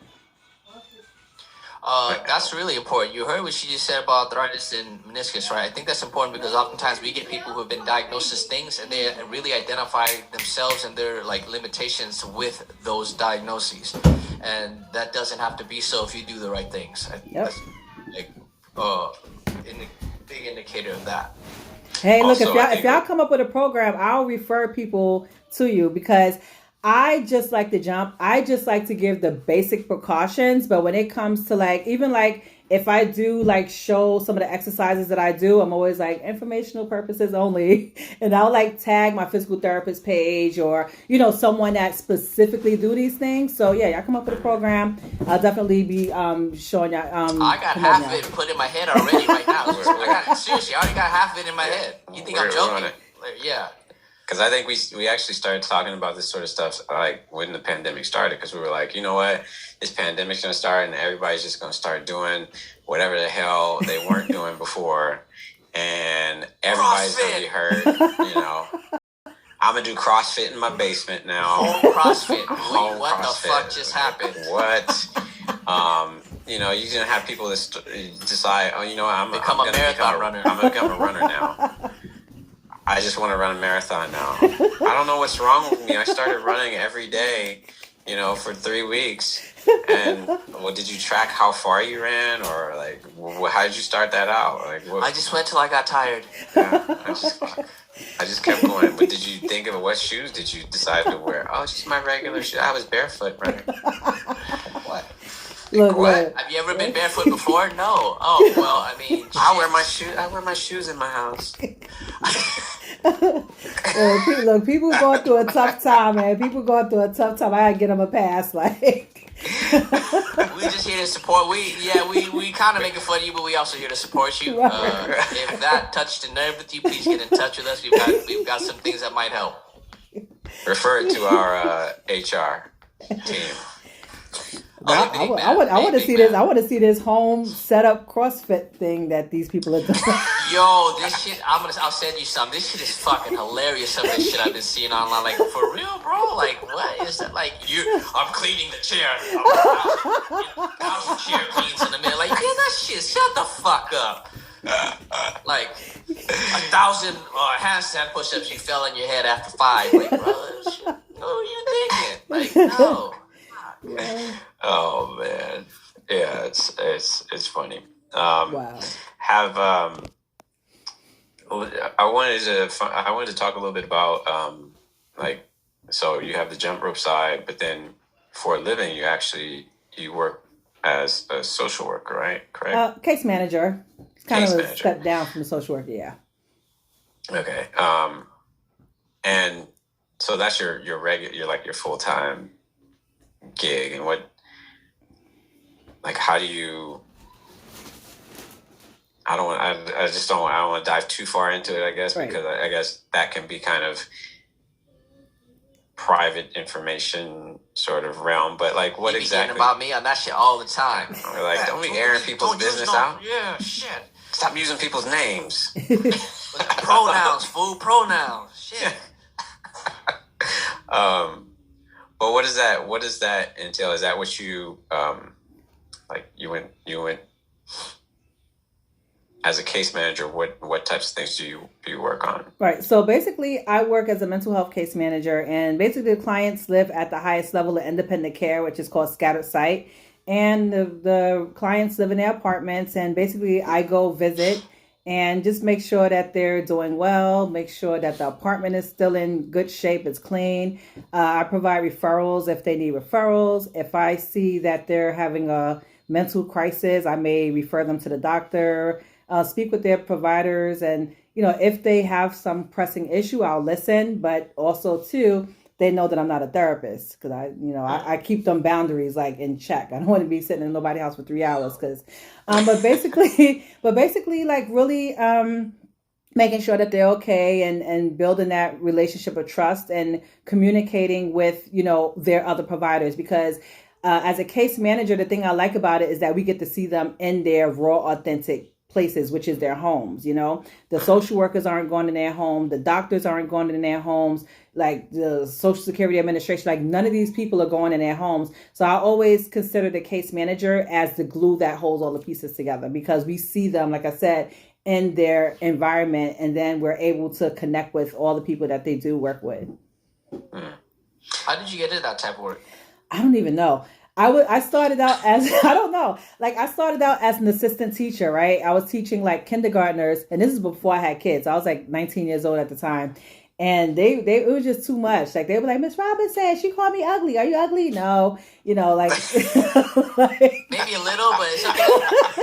Speaker 3: That's really important. You heard what she just said about arthritis and meniscus, right? I think that's important because oftentimes we get people who have been diagnosed as things and they really identify themselves and their like limitations with those diagnoses, and that doesn't have to be so if you do the right things.
Speaker 2: Yep.
Speaker 3: That's like big indicator of that.
Speaker 2: Hey, look,
Speaker 1: Also,
Speaker 2: if y'all come up with a program, I'll refer people to you, because I just like to jump. I just like to give the basic precautions. But when it comes to like, even like if I do like show some of the exercises that I do, I'm always like informational purposes only. And I'll like tag my physical therapist page or, you know, someone that specifically do these things. So yeah, y'all come up with a program. I'll definitely be showing y'all.
Speaker 3: I got half of it put in my head already right now. Seriously, I already got half of it in my head. You think I'm
Speaker 1: We're
Speaker 3: joking?
Speaker 1: on it.
Speaker 3: Like, yeah.
Speaker 1: Because I think we actually started talking about this sort of stuff like when the pandemic started, because we were like, you know what, this pandemic's going to start and everybody's just going to start doing whatever the hell they weren't doing before, and everybody's going to be hurt. You know, I'm going to do CrossFit in my basement now.
Speaker 3: Home CrossFit.
Speaker 1: Home
Speaker 3: What
Speaker 1: CrossFit.
Speaker 3: the fuck just happened?
Speaker 1: What? You know, you're going to have people that decide, oh, you know what, I'm
Speaker 3: Become a marathon runner.
Speaker 1: I'm going to become a runner now. I just want to run a marathon now. I don't know what's wrong with me. I started running every day, you know, for 3 weeks. And well, did you track how far you ran, or like, how did you start that out? Like, what?
Speaker 3: I just went till I got tired.
Speaker 1: Yeah, I just kept going. But did you think of what shoes did you decide to wear? Oh, just my regular shoes. I was barefoot running. What?
Speaker 2: Look,
Speaker 1: What?
Speaker 2: look.
Speaker 3: Have you ever been barefoot before? No. Oh, well, I mean,
Speaker 1: I wear my shoes in my house.
Speaker 2: Look, people going through a tough time, man. People going through a tough time. I gotta get them a pass, like.
Speaker 3: we just here to support. We kind of making fun of you, but we also here to support you. If that touched a nerve with you, please get in touch with us. We've got some things that might help.
Speaker 1: Refer it to our HR team.
Speaker 2: I want to see this. I want to see this home setup CrossFit thing that these people are doing.
Speaker 3: Yo, this shit. I'll send you some. This shit is fucking hilarious. Some of this shit I've been seeing online. Like, for real, bro. Like, what is that? Like, I'm cleaning the chair. How's the chair cleans in the middle? Like, yeah, that shit. Shut the fuck up. Like 1,000 handstand push-ups. You fell on your head after 5. Like, bro, who are you thinking? Like, no.
Speaker 1: Oh man, yeah, it's funny.
Speaker 2: Wow.
Speaker 1: I wanted to talk a little bit about like, so you have the jump rope side, but then for a living you work as a social worker, right? Correct.
Speaker 2: Case manager. It's kind
Speaker 1: Case
Speaker 2: of a
Speaker 1: manager.
Speaker 2: step down from the social worker. Yeah.
Speaker 1: Okay. And so that's your regular, your full-time gig, and what, like, how do you I don't want. I just don't. I don't want to dive too far into it. I guess
Speaker 2: Right.
Speaker 1: because I guess that can be kind of private information sort of realm. But like, what
Speaker 3: You be
Speaker 1: exactly?
Speaker 3: getting about me on that shit all the time.
Speaker 1: We're like, don't be airing people's
Speaker 3: Don't use
Speaker 1: business
Speaker 3: no-
Speaker 1: out.
Speaker 3: Yeah, shit.
Speaker 1: Stop using people's names.
Speaker 3: Pronouns, fool. Pronouns. Shit.
Speaker 1: But what does that entail? Is that what you like? You went as a case manager. What types of things do you work on?
Speaker 2: Right. So basically, I work as a mental health case manager, and basically, the clients live at the highest level of independent care, which is called scattered site. And the clients live in their apartments, and basically, I go visit and just make sure that they're doing well, make sure that the apartment is still in good shape, it's clean. I provide referrals if they need referrals. If I see that they're having a mental crisis, I may refer them to the doctor, speak with their providers, and if they have some pressing issue, I'll listen. But also, too, they know that I'm not a therapist because I keep them boundaries like in check. I don't want to be sitting in nobody's house for 3 hours because, but basically, like really making sure that they're okay and building that relationship of trust and communicating with their other providers because. As a case manager, the thing I like about it is that we get to see them in their raw, authentic places, which is their homes. The social workers aren't going in their home, the doctors aren't going in their homes, like the Social Security Administration, like none of these people are going in their homes. So I always consider the case manager as the glue that holds all the pieces together because we see them, like I said, in their environment, and then we're able to connect with all the people that they do work with.
Speaker 3: How did you get into that type of work?
Speaker 2: I don't even know. I started out as I don't know. Like I started out as an assistant teacher, right? I was teaching like kindergartners, and this is before I had kids. I was like 19 years old at the time. And they it was just too much. Like they were like, Miss Robinson, she called me ugly. Are you ugly? No. Like, like
Speaker 3: Maybe a little, but it's okay.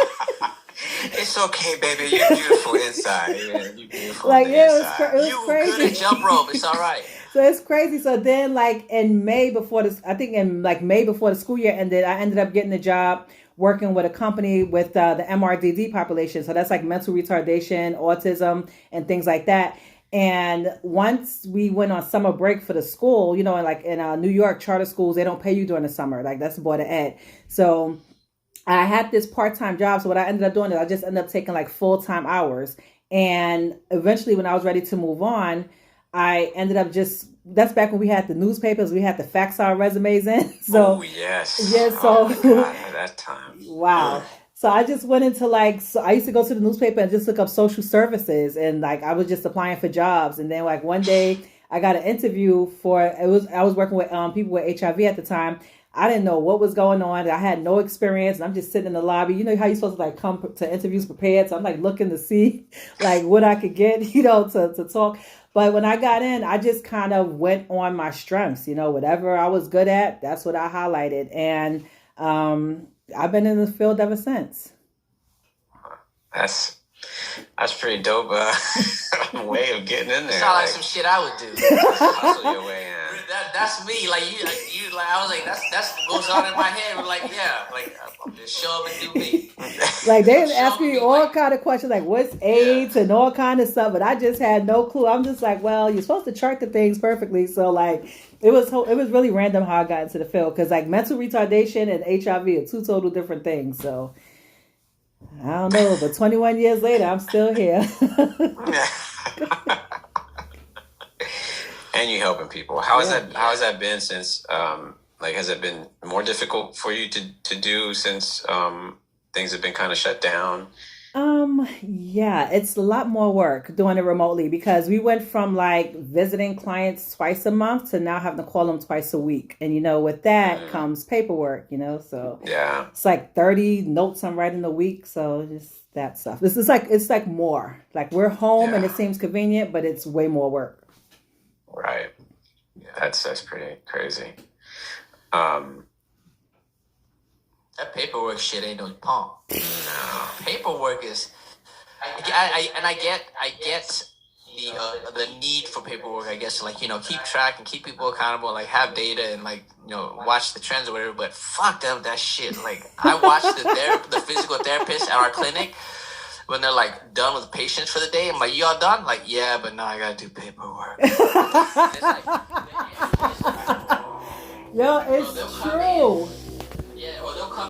Speaker 1: It's okay, baby. You're beautiful inside. Yeah, you're beautiful
Speaker 2: like
Speaker 1: on the
Speaker 2: yeah,
Speaker 1: inside.
Speaker 2: it was
Speaker 3: You
Speaker 2: crazy.
Speaker 3: good at jump rope. It's all right.
Speaker 2: So it's crazy. So then like in May before this, I think in like May before the school year ended, I ended up getting a job working with a company with the MRDD population. So that's like mental retardation, autism, and things like that. And once we went on summer break for the school, and like in New York charter schools, they don't pay you during the summer. Like that's the Board of Ed. So I had this part-time job. So what I ended up doing is I just ended up taking like full-time hours. And eventually when I was ready to move on, I ended up that's back when we had the newspapers, we had to fax our resumes in. So
Speaker 1: oh yes.
Speaker 2: yeah,
Speaker 1: Oh my God, at that time.
Speaker 2: wow. So I just went into so I used to go to the newspaper and just look up social services, and like I was just applying for jobs. And then like one day I got an interview I was working with people with HIV at the time. I didn't know what was going on. I had no experience, and I'm just sitting in the lobby. You know how you're supposed to like come to interviews prepared. So I'm like looking to see like what I could get, to talk. But when I got in, I just kind of went on my strengths, whatever I was good at, that's what I highlighted. And I've been in the field ever since.
Speaker 1: That's pretty dope. Way of getting in there.
Speaker 3: Sound like some shit I would do.
Speaker 1: Hustle your way in.
Speaker 3: That's me. Like you like I was like that's what goes on in my head. We're like I'm just show up and do me.
Speaker 2: Like they ask me all kind of questions, like what's AIDS and all kind of stuff, but I just had no clue. I'm just like, well, you're supposed to chart the things perfectly, so like it was really random how I got into the field because like mental retardation and HIV are two total different things. So I don't know, but 21 years later, I'm still here.
Speaker 1: And you helping people. How has that been since like has it been more difficult for you to do since things have been kind of shut down?
Speaker 2: Yeah, it's a lot more work doing it remotely because we went from like visiting clients twice a month to now having to call them twice a week. And with that comes paperwork, so
Speaker 1: Yeah.
Speaker 2: it's like 30 notes I'm writing a week. So just that stuff. It's like more like we're home and it seems convenient, but it's way more work.
Speaker 1: Right. Yeah, that's pretty crazy.
Speaker 3: That paperwork shit ain't no pump.
Speaker 1: No.
Speaker 3: Paperwork is, I get the need for paperwork. I guess like keep track and keep people accountable, like have data and like watch the trends or whatever. But fuck that shit. Like I watched the physical therapist at our clinic when they're like done with patients for the day. I'm like, y'all done? Like, yeah, but now I gotta do paperwork. It's like,
Speaker 2: Yo, it's true.